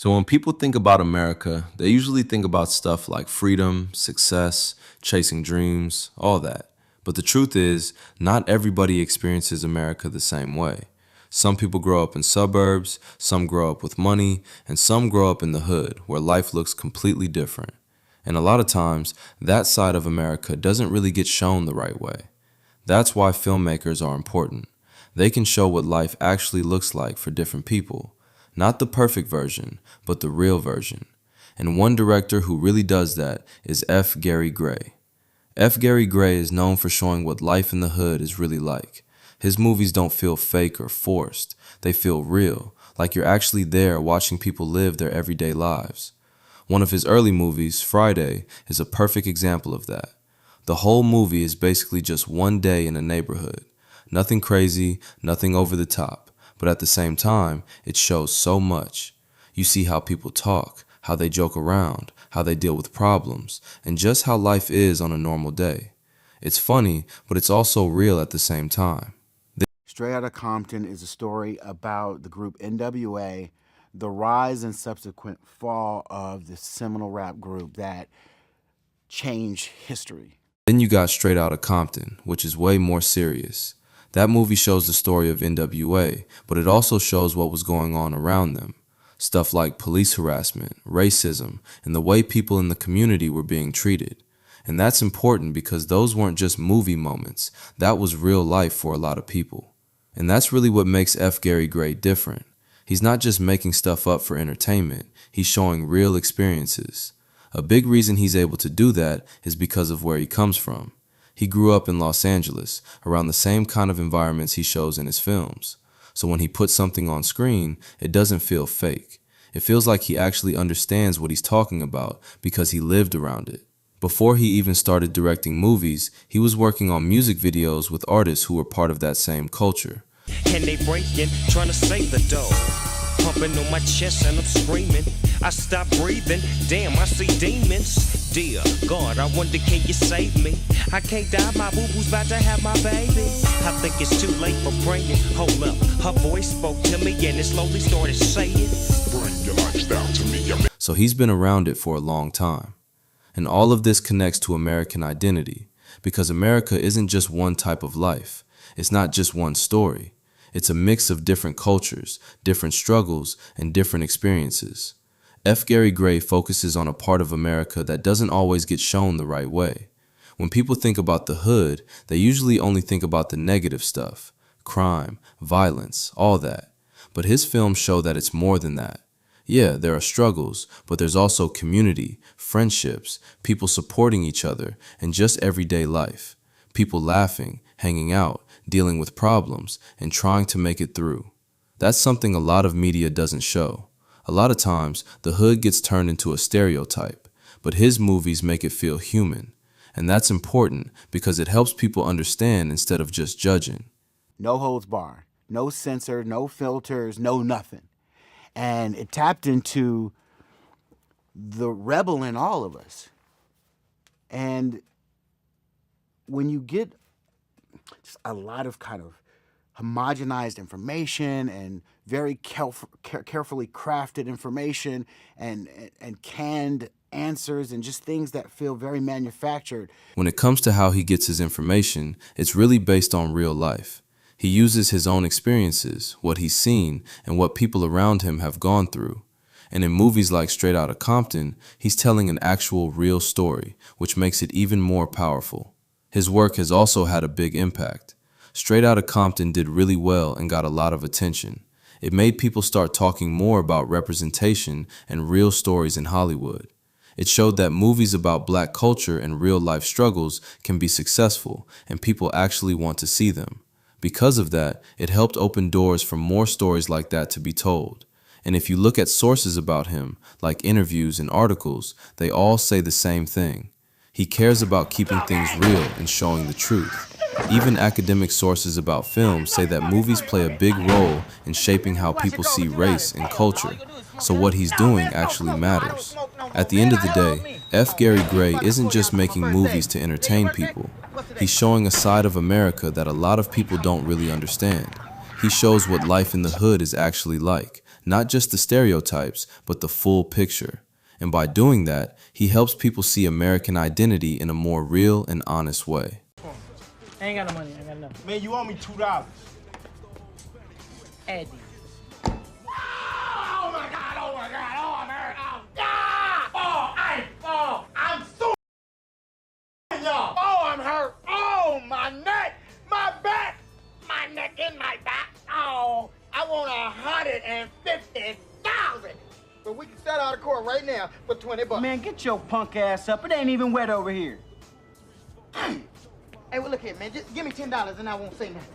So when people think about America, they usually think about stuff like freedom, success, chasing dreams, all that. But the truth is, not everybody experiences America the same way. Some people grow up in suburbs, some grow up with money, and some grow up in the hood, where life looks completely different. And a lot of times, that side of America doesn't really get shown the right way. That's why filmmakers are important. They can show what life actually looks like for different people. Not the perfect version, but the real version. And one director who really does that is F. Gary Gray. F. Gary Gray is known for showing what life in the hood is really like. His movies don't feel fake or forced. They feel real, like you're actually there watching people live their everyday lives. One of his early movies, Friday, is a perfect example of that. The whole movie is basically just one day in a neighborhood. Nothing crazy, nothing over the top, but at the same time, it shows so much. You see how people talk, how they joke around, how they deal with problems, and just how life is on a normal day. It's funny, but it's also real at the same time. Straight Outta Compton is a story about the group NWA, the rise and subsequent fall of the seminal rap group that changed history. Then you got Straight Outta Compton, which is way more serious. That movie shows the story of NWA, but it also shows what was going on around them. Stuff like police harassment, racism, and the way people in the community were being treated. And that's important because those weren't just movie moments, that was real life for a lot of people. And that's really what makes F. Gary Gray different. He's not just making stuff up for entertainment, he's showing real experiences. A big reason he's able to do that is because of where he comes from. He grew up in Los Angeles, around the same kind of environments he shows in his films. So when he puts something on screen, it doesn't feel fake. It feels like he actually understands what he's talking about because he lived around it. Before he even started directing movies, he was working on music videos with artists who were part of that same culture. And they breaking, trying to save the dough. Pumping on my chest and I'm screaming. I stop breathing, damn, I see demons. Dear God, I wonder, can you save me? I can't die, my boo-boo's about to have my baby. I think it's too late for praying. Hold up, her voice spoke to me and it slowly started saying, bring your lifestyle to me. So he's been around it for a long time. And all of this connects to American identity, because America isn't just one type of life. It's not just one story. It's a mix of different cultures, different struggles, and different experiences. F. Gary Gray focuses on a part of America that doesn't always get shown the right way. When people think about the hood, they usually only think about the negative stuff, crime, violence, all that. But his films show that it's more than that. Yeah, there are struggles, but there's also community, friendships, people supporting each other, and just everyday life. People laughing, hanging out, dealing with problems, and trying to make it through. That's something a lot of media doesn't show. A lot of times, the hood gets turned into a stereotype, but his movies make it feel human. And that's important because it helps people understand instead of just judging. No holds barred, no censor, no filters, no nothing. And it tapped into the rebel in all of us. And when you get just a lot of kind of homogenized information and very carefully crafted information and canned answers and just things that feel very manufactured. When it comes to how he gets his information, it's really based on real life. He uses his own experiences, what he's seen, and what people around him have gone through. And in movies like Straight Outta Compton, he's telling an actual real story, which makes it even more powerful. His work has also had a big impact. Straight Outta Compton did really well and got a lot of attention. It made people start talking more about representation and real stories in Hollywood. It showed that movies about black culture and real-life struggles can be successful, and people actually want to see them. Because of that, it helped open doors for more stories like that to be told. And if you look at sources about him, like interviews and articles, they all say the same thing. He cares about keeping things real and showing the truth. Even academic sources about film say that movies play a big role in shaping how people see race and culture, so what he's doing actually matters. At the end of the day, F. Gary Gray isn't just making movies to entertain people. He's showing a side of America that a lot of people don't really understand. He shows what life in the hood is actually like, not just the stereotypes, but the full picture. And by doing that, he helps people see American identity in a more real and honest way. I ain't got no money. I ain't got enough. Man, you owe me $2. Eddie. Oh my God! Oh my God! Oh, I'm hurt! Oh, God! I'm so y'all. Oh, I'm hurt. Oh, my neck, my back, my neck and my back. Oh, I want 150,000. But we can set out of court right now for $20. Man, get your punk ass up. It ain't even wet over here. Hey, well, look here, man. Just give me $10 and I won't say nothing.